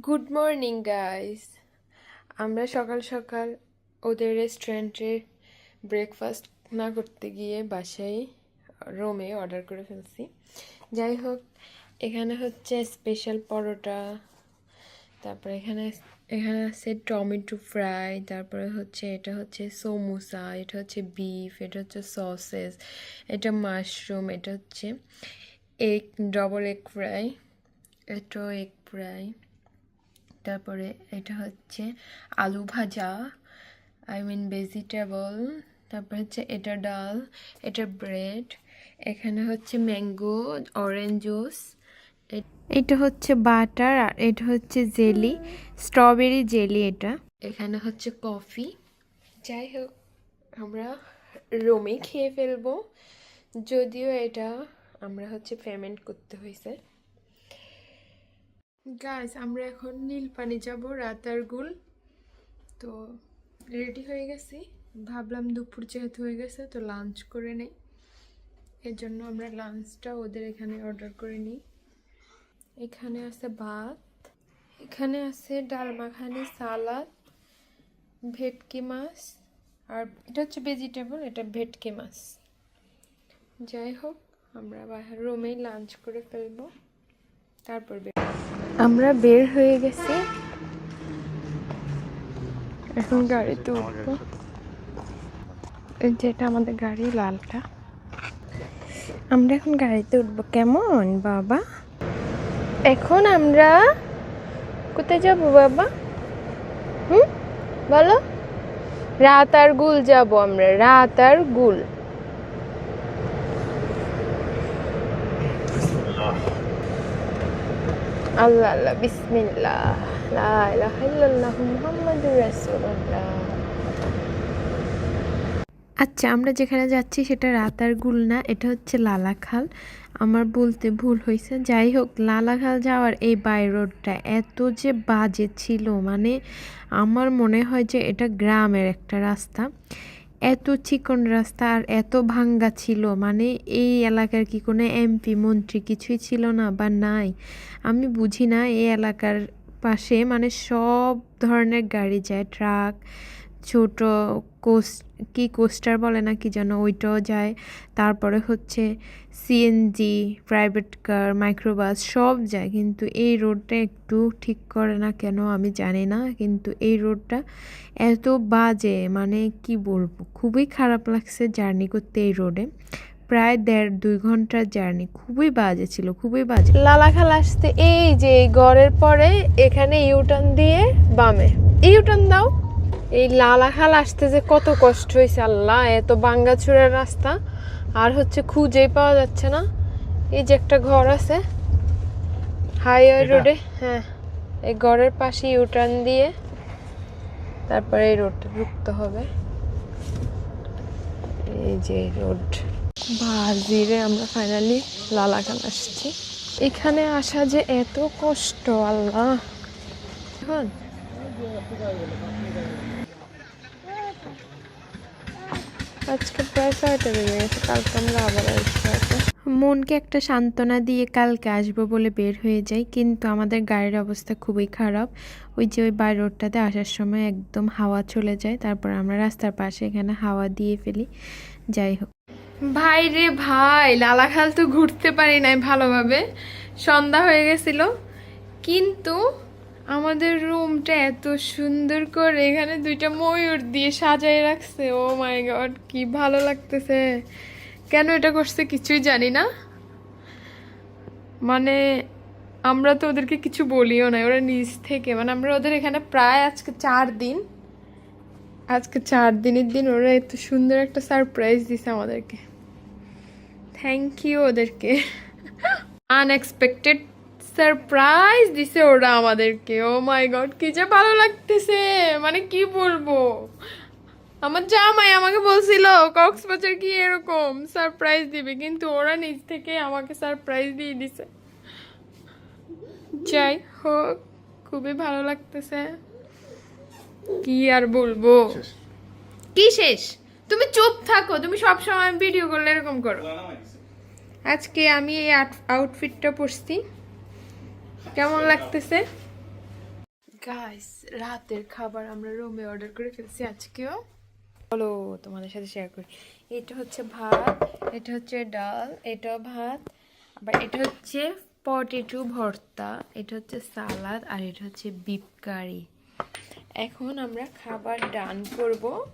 Good morning guys. আমরা সকাল সকাল ওদের রেস্টুরেন্টে ব্রেকফাস্ট না করতে গিয়ে বাসায় রুমে অর্ডার করে ফেলছি। যাই হোক, এখানে হচ্ছে স্পেশাল পরোটা, তারপরে এখানে এখানে আছে টমেটো ফ্রাই, তারপরে হচ্ছে এটা হচ্ছে সমোসা, এটা হচ্ছে বিফ, এটা হচ্ছে সসেস, এটা মাশরুম, এটা হচ্ছে এগ, ডবল এগ ফ্রাই, এটাও এগ ফ্রাই, তারপরে এটা হচ্ছে আলু ভাজা, ভেজিটেবল, তারপর হচ্ছে এটা ডাল, এটা ব্রেড, এখানে হচ্ছে ম্যাঙ্গো অরেঞ্জ জুস, এটা হচ্ছে বাটার, আর এটা হচ্ছে জেলি, স্ট্রবেরি জেলি। এটা এখানে হচ্ছে কফি। যাই হোক, আমরা রুমে খেয়ে ফেলবো, যদিও এটা আমরা হচ্ছে পেমেন্ট করতে হয়েছে। গাইস, আমরা এখন নীল পানি যাব, রাতারগুল। তো রেডি হয়ে গেছি, ভাবলাম দুপুর যেহেতু হয়ে গেছে তো লাঞ্চ করে নেই, এর জন্য আমরা লাঞ্চটা ওদের এখানে অর্ডার করে নিই। এখানে আছে ভাত, এখানে আছে ডাল মাখানি, সালাদ, ভেটকি মাছ, আর এটা হচ্ছে ভেজিটেবল, এটা ভেটকি মাছ। যাই হোক, আমরা বাহির রুমেই লাঞ্চ করে ফেলবো, তারপর আমরা বের হয়ে গেছি। এখন গাড়িতে উঠবো, যেটা আমাদের গাড়ি লালটা। আমরা এখন গাড়িতে উঠবো। কেমন বাবা? এখন আমরা কোথায় যাব বাবা? বলো। রাতারগুল যাব আমরা, রাতারগুল। আল্লাহ আল্লাহ, বিসমিল্লাহ, লা ইলাহা ইল্লাল্লাহু মুহাম্মাদুর রাসূলুল্লাহ। আচ্ছা, আমরা যেখানে যাচ্ছি সেটা রাতারগুল না, এটা হচ্ছে লালাখাল। আমার বলতে ভুল হয়েছে। যাই হোক, লালাখাল যাওয়ার এই বাই রোডটা এত যে বাজে ছিল, মানে আমার মনে হয় যে এটা গ্রামের একটা রাস্তা। এত চিকন রাস্তা আর এত ভাঙ্গা ছিল, মানে এই এলাকার কি কোনো এমপি মন্ত্রী কিছুই ছিল না বা নাই, আমি বুঝি না। এই এলাকার পাশে মানে সব ধরনের গাড়ি যায়, ট্রাক, ছোট কোস্টার বলে না কি যেন, ওইটাও যায়। তারপরে হচ্ছে সিএনজি, প্রাইভেট কার, মাইক্রোবাস সব যায়, কিন্তু এই রোডটা একটু ঠিক করে না কেন আমি জানি না। কিন্তু এই রোডটা এত বাজে, মানে কি বলবো, খুবই খারাপ লাগছে জার্নি করতে এই রোডে। প্রায় 1.5-2 ঘন্টার জার্নি, খুবই বাজে ছিল, খুবই বাজে। লালাখাল আসতে এই যে গড়ের পরে এখানে ইউটার্ন দিয়ে বামে, ইউটার্ন দাও। এই লালাখাল আসতে যে কত কষ্ট হয়েছে আল্লাহ, এত ভাঙ্গাচুরা রাস্তা, আর হচ্ছে খুঁজেই পাওয়া যাচ্ছে না। এই যে একটা ঘর আছে হাইওয়ে রোডে, হ্যাঁ, এই ঘরের পাশে ইউটার্ন দিয়ে তারপরে এই রোডটা ঢুকতে হবে। এই যে রোড বাজিরে আমরা ফাইনালি লালাখাল আসছি। এখানে আসা যে এত কষ্ট আল্লাহ। এখন আজকে প্রায় 6টা বেজে গেছে, কালকে আমরা আবার আসবো। মনকে একটা সান্ত্বনা দিয়ে কালকে আসবো বলে বের হয়ে যাই, কিন্তু আমাদের গাড়ির অবস্থা খুবই খারাপ। ওই যে ওই বাই রোডটাতে আসার সময় একদম হাওয়া চলে যায়, তারপর আমরা রাস্তার পাশে এখানে হাওয়া দিয়ে ফেলি। যাই হোক, ভাই রে ভাই, লালাখাল তো ঘুরতে পারি নাই ভালোভাবে, সন্ধ্যা হয়ে গেছিল। কিন্তু আমাদের রুমটা এত সুন্দর করে এখানে 2টা ময়ূর দিয়ে সাজাই রাখছে, ও মাই গড, কি ভালো লাগতেছে। কেন এটা করছে কিছুই জানি না, মানে আমরা তো ওদেরকে কিছু বলিও না, ওরা নিজ থেকে, মানে আমরা ওদের এখানে প্রায় আজকে 4 দিন, আজকে 4 দিনের দিন ওরা এত সুন্দর একটা সারপ্রাইজ দিছে আমাদেরকে। থ্যাংক ইউ ওদেরকে, আনএক্সপেক্টেড সারপ্রাইজ দিছে ওরা আমাদেরকে। ও মাই গড, কি যে ভালো লাগতেছে, মানে কি বলবো। আমার জামাই আমাকে বলছিল কক্সবাজার কি এরকম সারপ্রাইজ দিবে, কিন্তু ওরা নিজ থেকে আমাকে সারপ্রাইজ দিয়ে দিছে। যাই হোক, খুবই ভালো লাগতেছে, কি আর বলবো। কি শেষ? তুমি চুপ থাকো, তুমি সব সময় ভিডিও করলে এরকম করো। আজকে আমি এই আউটফিটটা পরছি, কেমন লাগতেছে? গাইস, রাতের খাবার আমরা রুমে অর্ডার করে ফেলছি আজকেও। বলো, তোমাদের সাথে শেয়ার করি। এটা হচ্ছে ভাত, এটা হচ্ছে ডাল, এটা ভাত, আবার এটা হচ্ছে পটেটো ভর্তা, এটা হচ্ছে সালাদ, আর এটা হচ্ছে বিফ কারি। এখন আমরা খাবার ডান করব।